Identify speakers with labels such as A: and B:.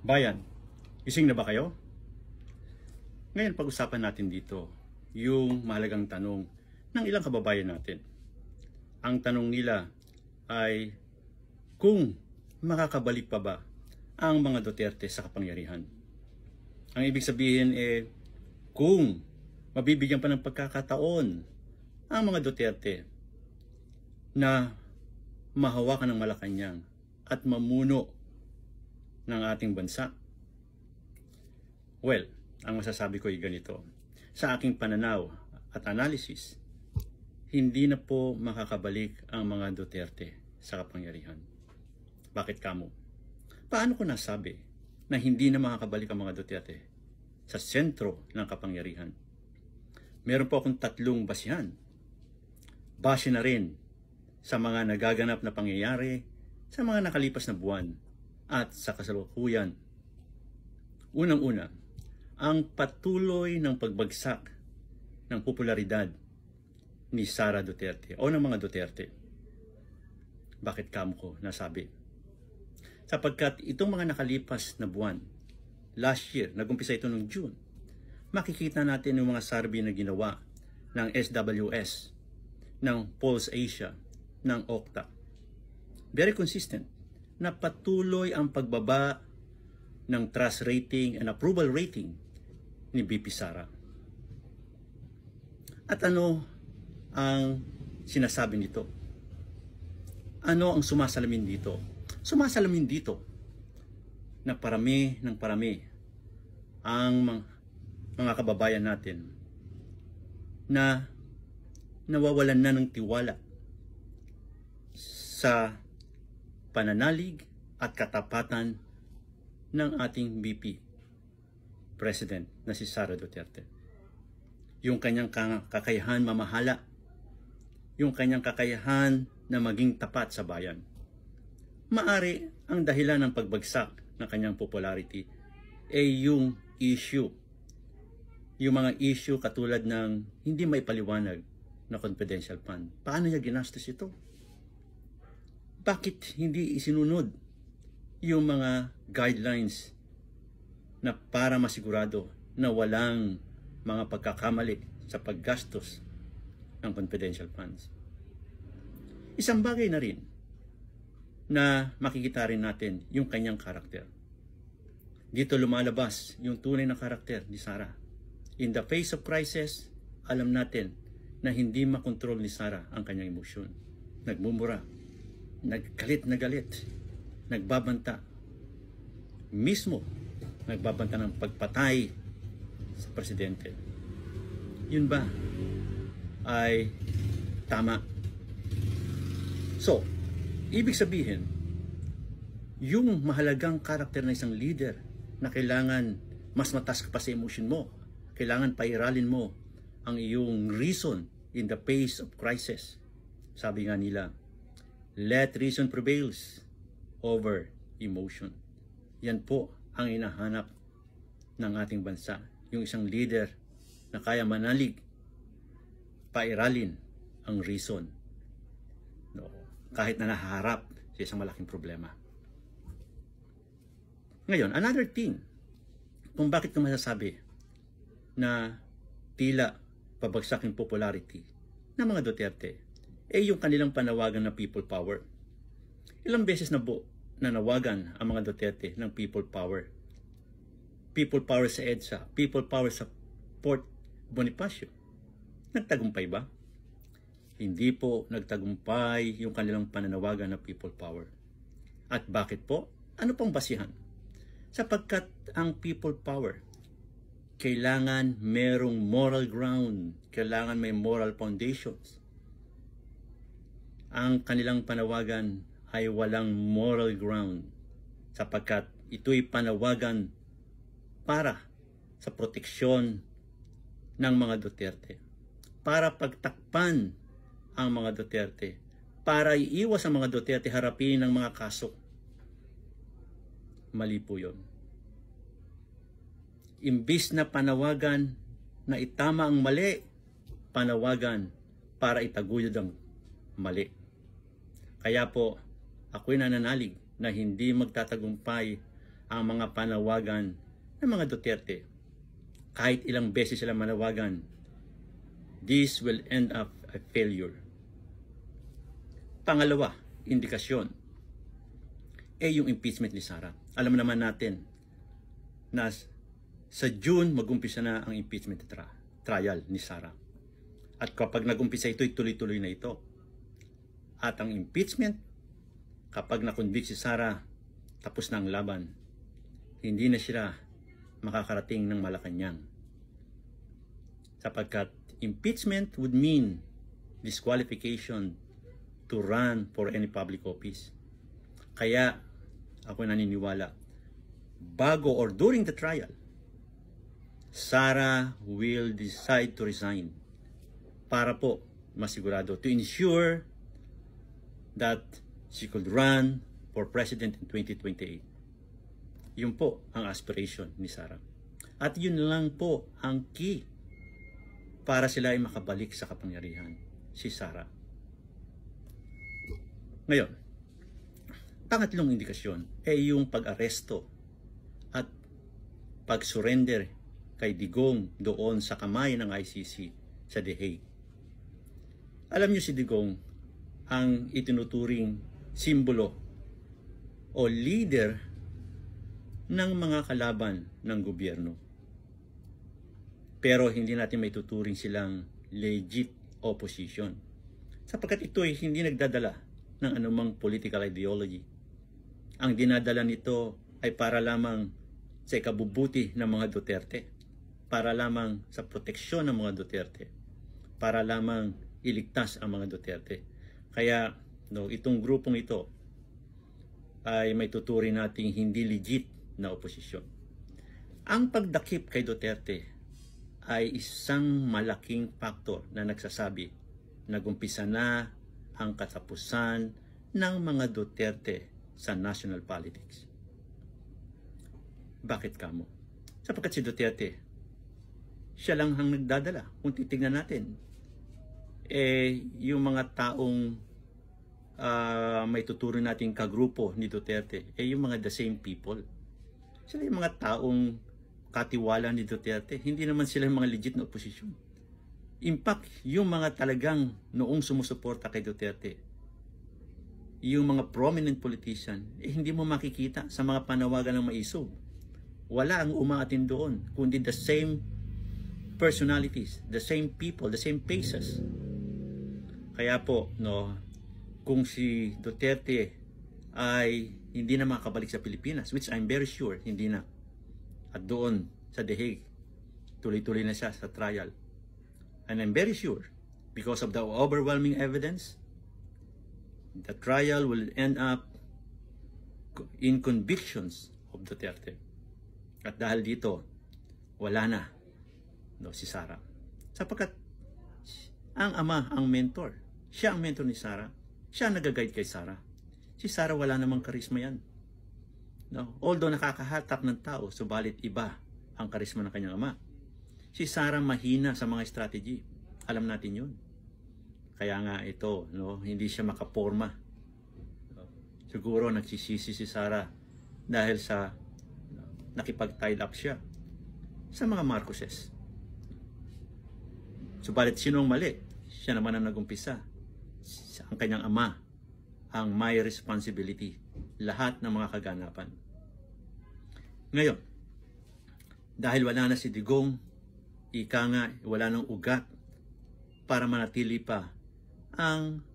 A: Bayan, gising na ba kayo? Ngayon pag-usapan natin dito yung mahalagang tanong ng ilang kababayan natin. Ang tanong nila ay kung makakabalik pa ba ang mga Duterte sa kapangyarihan. Ang ibig sabihin kung mabibigyan pa ng pagkakataon ang mga Duterte na mahawakan ng Malacanang at mamuno ng ating bansa. Well, ang masasabi ko ay ganito. Sa aking pananaw at analysis, hindi na po makakabalik ang mga Duterte sa kapangyarihan. Bakit kamo? Paano ko nasabi na hindi na makakabalik ang mga Duterte sa sentro ng kapangyarihan? Meron po akong tatlong basihan. Base na rin sa mga nagaganap na pangyayari sa mga nakalipas na buwan at sa kasalukuyan. Unang-una, ang patuloy ng pagbagsak ng popularidad ni Sara Duterte o ng mga Duterte. Bakit kamo ko nasabi? Sapagkat itong mga nakalipas na buwan, last year, nag-umpisa ito noong June, makikita natin yung mga survey na ginawa ng SWS, ng Pulse Asia, ng Okta. Very consistent na patuloy ang pagbaba ng trust rating and approval rating ni VP Sara. At ano ang sinasabi nito? Ano ang sumasalamin dito? Sumasalamin dito na parami ng parami ang mga kababayan natin na nawawalan na ng tiwala sa pananalig at katapatan ng ating VP President na si Sara Duterte. Yung kanyang kakayahan mamahala, yung kanyang kakayahan na maging tapat sa bayan. Maari ang dahilan ng pagbagsak ng kanyang popularity ay yung issue. Yung mga issue katulad ng hindi may paliwanag na confidential fund. Paano niya ginastos ito? Bakit hindi isinunod yung mga guidelines na para masigurado na walang mga pagkakamali sa paggastos ng confidential funds? Isang bagay na rin na makikita rin natin yung kanyang karakter. Dito lumalabas yung tunay na karakter ni Sara. In the face of crisis, alam natin na hindi makontrol ni Sara ang kanyang emosyon. Nagmumura, naggalit na galit, nagbabanta. Mismo, nagbabanta ng pagpatay sa presidente. Yun ba ay tama? So, ibig sabihin, yung mahalagang karakter na isang leader na kailangan mas mataas ka pa sa emosyon mo, kailangan pairalin mo ang iyong reason in the face of crisis. Sabi nga nila, let reason prevails over emotion. Yan po ang hinahanap ng ating bansa. Yung isang leader na kaya manalig, pairalin ang reason. No, kahit na nahaharap sa isang malaking problema. Ngayon, another thing, kung bakit ko masasabi na tila pabagsak yung popularity ng mga Duterte, yung kanilang panawagan na people power. Ilang beses na nanawagan ang mga Duterte ng people power. People power sa EDSA, people power sa Port Bonifacio. Nagtagumpay ba? Hindi po nagtagumpay yung kanilang pananawagan na people power. At bakit po? Ano pang basihan? Sapagkat ang people power, kailangan merong moral ground, kailangan may moral foundations. Ang kanilang panawagan ay walang moral ground sapagkat ito'y panawagan para sa proteksyon ng mga Duterte, para pagtakpan ang mga Duterte, para iiwas ang mga Duterte harapin ng mga kaso. Mali po yun. Imbis na panawagan na itama ang mali, panawagan para itaguyod ang mali. Kaya po, ako'y nananalig na hindi magtatagumpay ang mga panawagan ng mga Duterte. Kahit ilang beses sila manawagan, this will end up a failure. Pangalawa, indikasyon, yung impeachment ni Sara. Alam naman natin na sa June mag-umpisa na ang impeachment trial ni Sara. At kapag nag-umpisa ito, tuloy-tuloy na ito. At ang impeachment, kapag na-convict si Sara, tapos na ang laban. Hindi na sila makakarating ng Malacanang. Sapagkat impeachment would mean disqualification to run for any public office. Kaya ako naniniwala, bago or during the trial, Sara will decide to resign para po masigurado to ensure that she could run for president in 2028. Yun po ang aspiration ni Sara. At yun lang po ang key para sila ay makabalik sa kapangyarihan, si Sara. Ngayon, pangatlong indikasyon ay yung pag-aresto at pag-surrender kay Digong doon sa kamay ng ICC sa The Hague. Alam niyo si Digong ang itinuturing simbolo o leader ng mga kalaban ng gobyerno. Pero hindi natin may tuturing silang legit opposition. Sapagkat ito ay hindi nagdadala ng anumang political ideology. Ang dinadala nito ay para lamang sa ikabubuti ng mga Duterte, para lamang sa proteksyon ng mga Duterte, para lamang iligtas ang mga Duterte. Kaya itong grupong ito ay may tuturing nating hindi legit na oposisyon. Ang pagdakip kay Duterte ay isang malaking faktor na nagsasabi nagumpisa na ang katapusan ng mga Duterte sa national politics. Bakit kamo? Sapagkat si Duterte, siya lang ang nagdadala. Kung titignan natin, yung mga taong may tuturing nating kagrupo ni Duterte, yung mga the same people. Sila yung mga taong katiwala ni Duterte. Hindi naman sila yung mga legit na oposisyon. In fact, yung mga talagang noong sumusuporta kay Duterte, yung mga prominent politician, hindi mo makikita sa mga panawagan ng maisog. Wala ang umaatin doon, kundi the same personalities, the same people, the same faces. Kaya po, kung si Duterte ay hindi na makakabalik sa Pilipinas, which I'm very sure, hindi na. At doon sa The Hague, tuloy-tuloy na siya sa trial. And I'm very sure, because of the overwhelming evidence, the trial will end up in convictions of Duterte. At dahil dito, wala na si Sara. Sapagkat ang ama, ang mentor, siya ang mentor ni Sara. Siya ang nag-guide kay Sara. Si Sara wala namang karisma yan. Although nakakahatak ng tao, subalit iba ang karisma ng kanyang ama. Si Sara mahina sa mga strategy. Alam natin yun. Kaya nga ito, hindi siya makaporma. Siguro nagsisisi si Sara dahil sa nakipag-tied up siya sa mga Marcoses. Subalit sino ang mali? Siya naman ang nagumpisa. Ang kanyang ama ang may responsibility. Lahat ng mga kaganapan. Ngayon, dahil wala na si Digong, ika nga, wala nang ugat para manatili pa ang